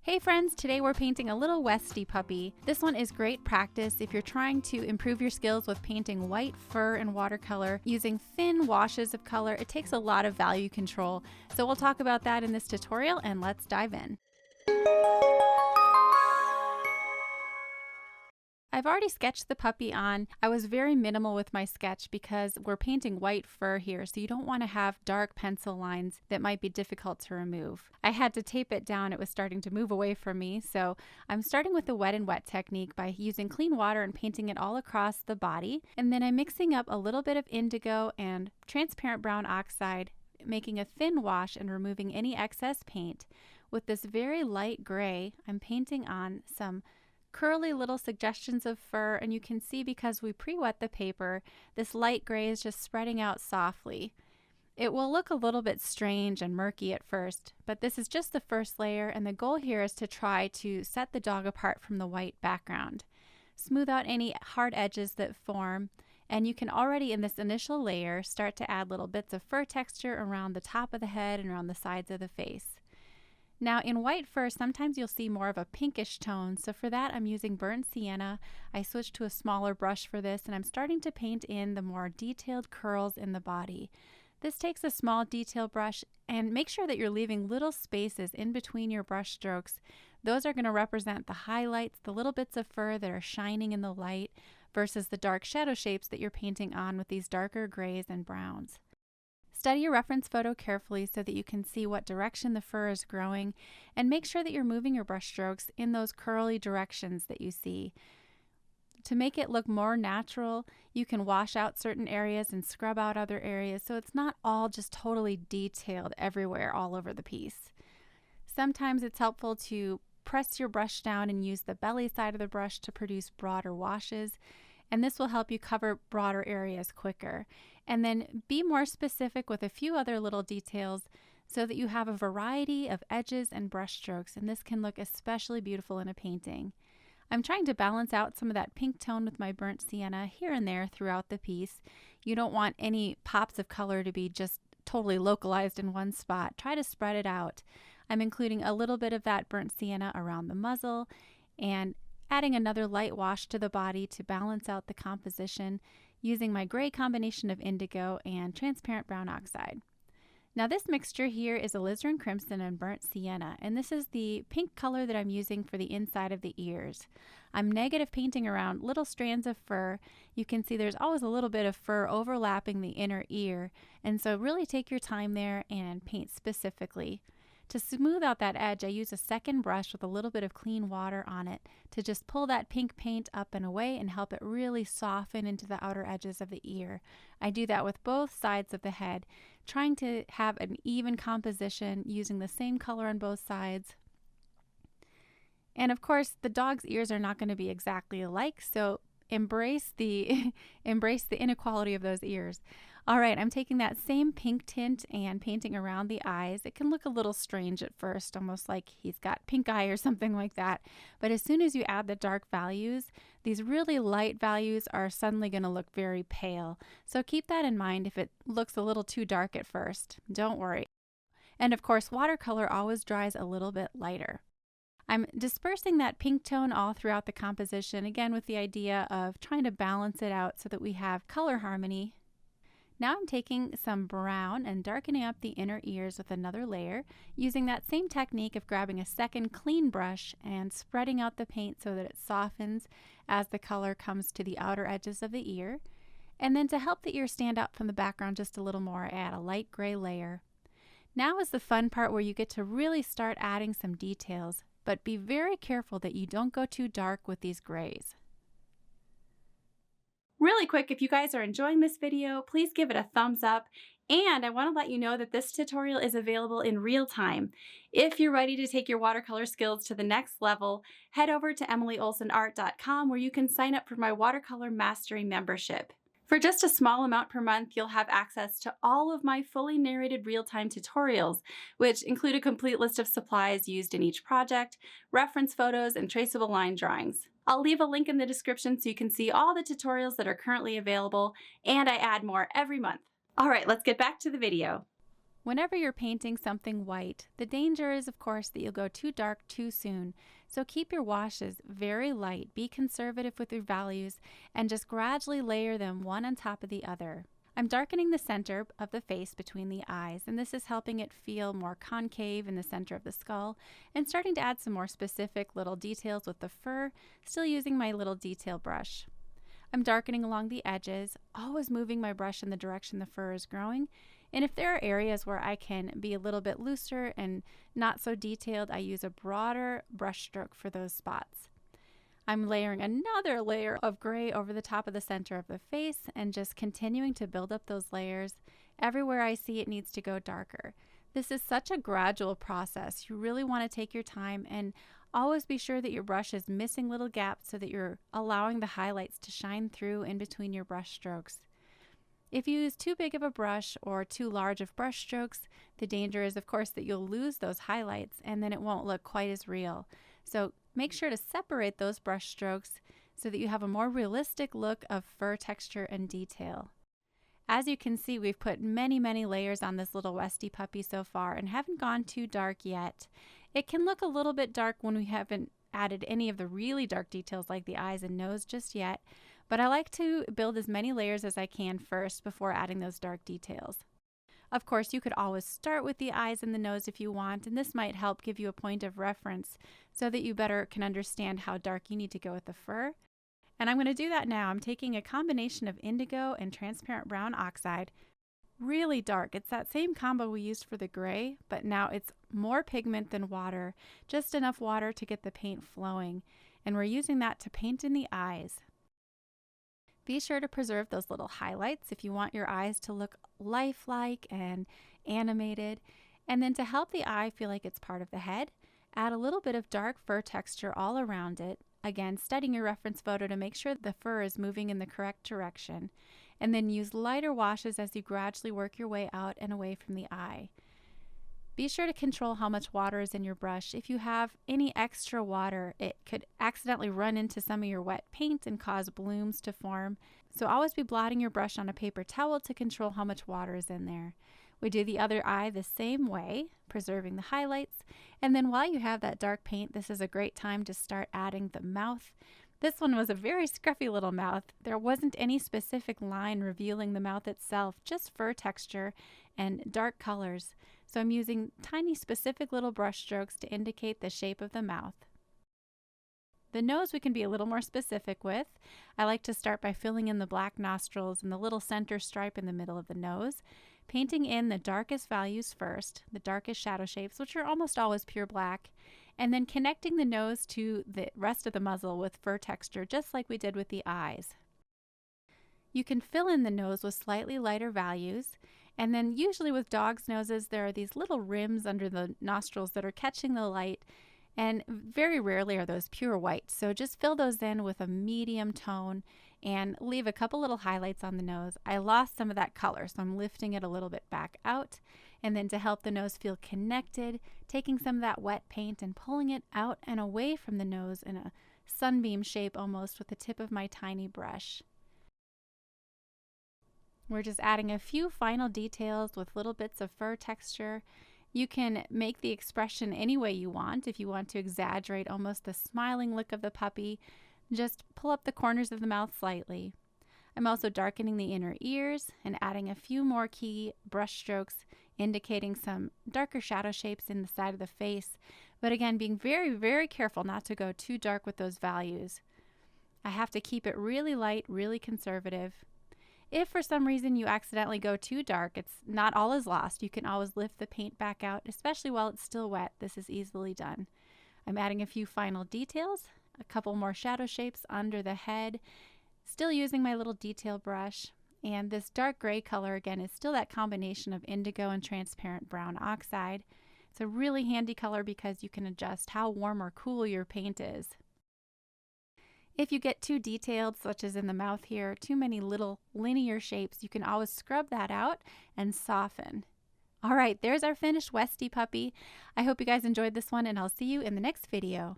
Hey friends, today we're painting a little Westie puppy. This one is great practice if you're trying to improve your skills with painting white fur in watercolor. Using thin washes of color, it takes a lot of value control. So we'll talk about that in this tutorial, and let's dive in. I've already sketched the puppy on. I was very minimal with my sketch because we're painting white fur here, so you don't want to have dark pencil lines that might be difficult to remove. I had to tape it down. It was starting to move away from me, so I'm starting with the wet and wet technique by using clean water and painting it all across the body. And then I'm mixing up a little bit of indigo and transparent brown oxide, making a thin wash and removing any excess paint. With this very light gray, I'm painting on some curly little suggestions of fur, and you can see because we pre-wet the paper, this light gray is just spreading out softly. It will look a little bit strange and murky at first, but this is just the first layer, and the goal here is to try to set the dog apart from the white background. Smooth out any hard edges that form, and you can already in this initial layer start to add little bits of fur texture around the top of the head and around the sides of the face. Now in white fur, sometimes you'll see more of a pinkish tone, so for that I'm using burnt sienna. I switched to a smaller brush for this, and I'm starting to paint in the more detailed curls in the body. This takes a small detail brush, and make sure that you're leaving little spaces in between your brush strokes. Those are going to represent the highlights, the little bits of fur that are shining in the light, versus the dark shadow shapes that you're painting on with these darker grays and browns. Study your reference photo carefully so that you can see what direction the fur is growing, and make sure that you're moving your brush strokes in those curly directions that you see. To make it look more natural, you can wash out certain areas and scrub out other areas so it's not all just totally detailed everywhere all over the piece. Sometimes it's helpful to press your brush down and use the belly side of the brush to produce broader washes, and this will help you cover broader areas quicker. And then be more specific with a few other little details so that you have a variety of edges and brush strokes, and this can look especially beautiful in a painting. I'm trying to balance out some of that pink tone with my burnt sienna here and there throughout the piece. You don't want any pops of color to be just totally localized in one spot. Try to spread it out. I'm including a little bit of that burnt sienna around the muzzle and adding another light wash to the body to balance out the composition, using my gray combination of indigo and transparent brown oxide. Now this mixture here is alizarin crimson and burnt sienna, and this is the pink color that I'm using for the inside of the ears. I'm negative painting around little strands of fur. You can see there's always a little bit of fur overlapping the inner ear, and so really take your time there and paint specifically. To smooth out that edge, I use a second brush with a little bit of clean water on it to just pull that pink paint up and away and help it really soften into the outer edges of the ear. I do that with both sides of the head, trying to have an even composition using the same color on both sides. And of course, the dog's ears are not going to be exactly alike, so embrace the inequality of those ears. All right, I'm taking that same pink tint and painting around the eyes. It can look a little strange at first, almost like he's got pink eye or something like that. But as soon as you add the dark values, these really light values are suddenly going to look very pale. So keep that in mind if it looks a little too dark at first. Don't worry. And of course, watercolor always dries a little bit lighter. I'm dispersing that pink tone all throughout the composition, again with the idea of trying to balance it out so that we have color harmony. Now I'm taking some brown and darkening up the inner ears with another layer, using that same technique of grabbing a second clean brush and spreading out the paint so that it softens as the color comes to the outer edges of the ear. And then to help the ear stand out from the background just a little more, I add a light gray layer. Now is the fun part where you get to really start adding some details, but be very careful that you don't go too dark with these grays. Really quick, if you guys are enjoying this video, please give it a thumbs up. And I want to let you know that this tutorial is available in real time. If you're ready to take your watercolor skills to the next level, head over to emilyolsonart.com where you can sign up for my Watercolor Mastery membership. For just a small amount per month, you'll have access to all of my fully narrated real-time tutorials, which include a complete list of supplies used in each project, reference photos, and traceable line drawings. I'll leave a link in the description so you can see all the tutorials that are currently available, and I add more every month. All right, let's get back to the video. Whenever you're painting something white, the danger is, of course, that you'll go too dark too soon. So keep your washes very light, be conservative with your values, and just gradually layer them one on top of the other. I'm darkening the center of the face between the eyes, and this is helping it feel more concave in the center of the skull, and starting to add some more specific little details with the fur, still using my little detail brush. I'm darkening along the edges, always moving my brush in the direction the fur is growing. And if there are areas where I can be a little bit looser and not so detailed, I use a broader brush stroke for those spots. I'm layering another layer of gray over the top of the center of the face and just continuing to build up those layers. Everywhere I see it needs to go darker. This is such a gradual process. You really want to take your time and always be sure that your brush is missing little gaps so that you're allowing the highlights to shine through in between your brush strokes. If you use too big of a brush or too large of brush strokes, the danger is, of course, that you'll lose those highlights and then it won't look quite as real. So make sure to separate those brush strokes so that you have a more realistic look of fur texture and detail. As you can see, we've put many layers on this little Westie puppy so far and haven't gone too dark yet. It can look a little bit dark when we haven't added any of the really dark details like the eyes and nose just yet, but I like to build as many layers as I can first before adding those dark details. Of course, you could always start with the eyes and the nose if you want, and this might help give you a point of reference so that you better can understand how dark you need to go with the fur. And I'm going to do that now. I'm taking a combination of indigo and transparent brown oxide, really dark. It's that same combo we used for the gray, but now it's more pigment than water, just enough water to get the paint flowing. And we're using that to paint in the eyes. Be sure to preserve those little highlights if you want your eyes to look lifelike and animated. And then to help the eye feel like it's part of the head, add a little bit of dark fur texture all around it. Again, studying your reference photo to make sure the fur is moving in the correct direction. And then use lighter washes as you gradually work your way out and away from the eye. Be sure to control how much water is in your brush. If you have any extra water, it could accidentally run into some of your wet paint and cause blooms to form. So always be blotting your brush on a paper towel to control how much water is in there. We do the other eye the same way, preserving the highlights. And then while you have that dark paint, this is a great time to start adding the mouth. This one was a very scruffy little mouth. There wasn't any specific line revealing the mouth itself, just fur texture and dark colors. So I'm using tiny specific little brush strokes to indicate the shape of the mouth. The nose we can be a little more specific with. I like to start by filling in the black nostrils and the little center stripe in the middle of the nose, painting in the darkest values first, the darkest shadow shapes, which are almost always pure black, and then connecting the nose to the rest of the muzzle with fur texture, just like we did with the eyes. You can fill in the nose with slightly lighter values, and then usually with dogs' noses, there are these little rims under the nostrils that are catching the light, and very rarely are those pure white. So just fill those in with a medium tone and leave a couple little highlights on the nose. I lost some of that color, so I'm lifting it a little bit back out. And then to help the nose feel connected, taking some of that wet paint and pulling it out and away from the nose in a sunbeam shape almost with the tip of my tiny brush. We're just adding a few final details with little bits of fur texture. You can make the expression any way you want. If you want to exaggerate almost the smiling look of the puppy, just pull up the corners of the mouth slightly. I'm also darkening the inner ears and adding a few more key brush strokes, indicating some darker shadow shapes in the side of the face. But again, being very careful not to go too dark with those values. I have to keep it really light, really conservative. If for some reason you accidentally go too dark, it's not all is lost. You can always lift the paint back out, especially while it's still wet. This is easily done. I'm adding a few final details, a couple more shadow shapes under the head, still using my little detail brush. And this dark gray color again is still that combination of indigo and transparent brown oxide. It's a really handy color because you can adjust how warm or cool your paint is. If you get too detailed, such as in the mouth here, too many little linear shapes, you can always scrub that out and soften. All right, there's our finished Westie puppy. I hope you guys enjoyed this one, and I'll see you in the next video.